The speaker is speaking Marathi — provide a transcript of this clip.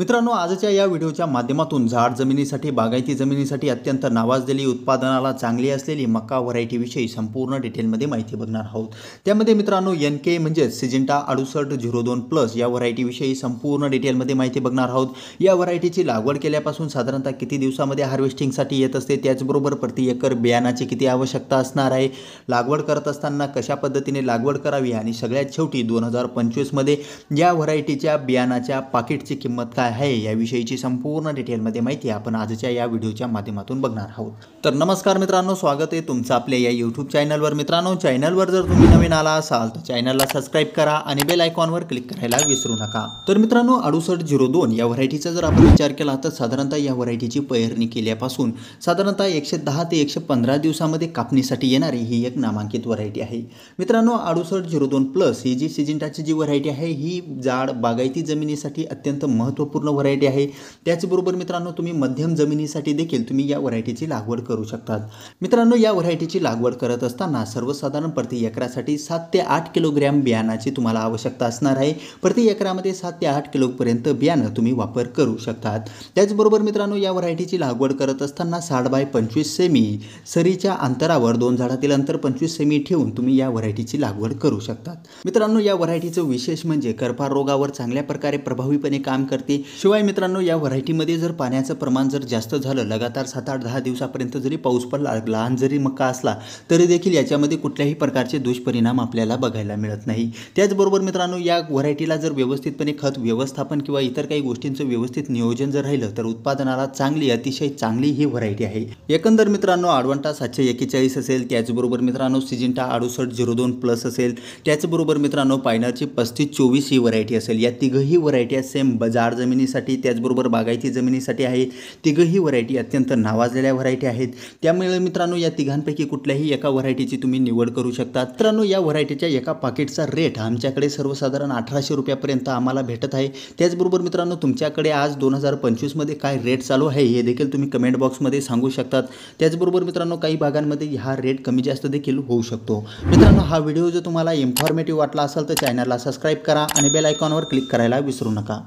मित्रांनो, आजच्या या व्हिडिओच्या माध्यमातून झाड जमिनीसाठी बागायती जमिनीसाठी अत्यंत नावाजलेली उत्पादनाला चांगली असलेली मका व्हरायटीविषयी संपूर्ण डिटेलमध्ये माहिती बघणार आहोत। त्यामध्ये मित्रांनो NK म्हणजे सिजिंटा 6802+ या व्हरायटीविषयी संपूर्ण डिटेलमध्ये माहिती बघणार आहोत। या व्हरायटीची लागवड केल्यापासून साधारणतः किती दिवसामध्ये हार्वेस्टिंगसाठी येत असते, त्याचबरोबर प्रति एकर बियाणाची किती आवश्यकता असणार आहे, लागवड करत असताना कशा पद्धतीने लागवड करावी आणि सगळ्यात शेवटी 2025 मध्ये या व्हरायटीच्या बियाणाच्या पाकिटची किंमत काय आहे याविषयीची संपूर्ण डिटेलमध्ये माहिती आपण आजच्या या व्हिडिओच्या माध्यमातून बघणार आहोत। तर नमस्कार मित्रांनो, स्वागत आहे तुमचं आपल्या या YouTube चॅनलवर। मित्रांनो, चॅनलवर जर तुम्ही नवीन आला असाल तर चॅनलला सबस्क्राइब करा आणि बेल आयकॉनवर क्लिक करायला विसरू नका। तर मित्रांनो, 6802 या व्हरायटीचा जर आपण विचार केला तर साधारणतः या व्हरायटीची पेरणी केल्यापासून साधारणतः 110 ते 115 दिवसामध्ये कापणीसाठी येणारी ही एक नामांकित व्हरायटी आहे। मित्रांनो, 6802+ ही जी सिजिंटाची जी व्हरायटी आहे ही जाड बागायती जमिनीसाठी अत्यंत महत्त्वपूर्ण व्हरायटी आहे। त्याचबरोबर मित्रांनो, तुम्ही मध्यम जमिनीसाठी देखील तुम्ही या व्हरायटीची लागवड करू शकतात। मित्रांनो, या व्हरायटीची लागवड करत असताना सर्वसाधारण प्रति एकरासाठी 7 ते 8 किलोग्रॅम बियाणाची तुम्हाला आवश्यकता असणार आहे। प्रति एकरामध्ये 7 ते 8 किलोपर्यंत बियाणं तुम्ही वापर करू शकतात। त्याचबरोबर मित्रांनो, या व्हरायटीची लागवड करत असताना 60 बाय 25 सेमी सरीच्या अंतरावर दोन झाडातील अंतर 25 सेमी ठेवून तुम्ही या व्हरायटीची लागवड करू शकतात। मित्रांनो, या व्हरायटीचं विशेष म्हणजे करपा रोगावर चांगल्या प्रकारे प्रभावीपणे काम करते। शिवाय मित्रांनो, या व्हरायटीमध्ये जर पाण्याचं प्रमाण जर जास्त झालं, लगातार 7-8-10 दिवसापर्यंत जरी पाऊस पडला, लहान जरी मका असला तरी देखील याच्यामध्ये कुठल्याही प्रकारचे दुष्परिणाम आपल्याला बघायला मिळत नाही। त्याचबरोबर मित्रांनो, या व्हरायटीला जर व्यवस्थितपणे खत व्यवस्थापन किंवा इतर काही गोष्टींचं व्यवस्थित नियोजन जर राहिलं तर उत्पादनाला चांगली, अतिशय चांगली ही व्हरायटी आहे। एकंदर मित्रांनो, अडवंटा 741 असेल, त्याचबरोबर मित्रांनो सिजिंटा 6802+ असेल, त्याचबरोबर मित्रांनो पायनरची 3524 ही व्हरायटी असेल। या तिघही व्हरायटी सेम जाड जमिनीसाठी त्याचबरोबर बागायती जमिनीसाठी आहेत। तिघही व्हरायटी अत्यंत नावाजलेल्या व्हरायटी आहेत। त्यामुळे मित्रांनो, या तिघांपैकी कुठल्याही एका व्हरायटीची तुम्ही निवड करू शकता। मित्रांनो, या व्हरायटीच्या एका पाकिटचा रेट आमच्याकडे सर्वसाधारण 1800 रुपयापर्यंत आम्हाला भेटत आहे। त्याचबरोबर मित्रांनो, तुमच्याकडे आज 2025 मध्ये काय रेट चालू आहे हे देखील तुम्ही कमेंट बॉक्समध्ये सांगू शकतात। त्याचबरोबर मित्रांनो, काही भागांमध्ये हा रेट कमी जास्त देखील होऊ शकतो। मित्रांनो, हा व्हिडिओ जर तुम्हाला इन्फॉर्मेटिव्ह वाटला असेल तर चॅनलला सबस्क्राइब करा आणि बेल आयकॉनवर क्लिक करायला विसरू नका।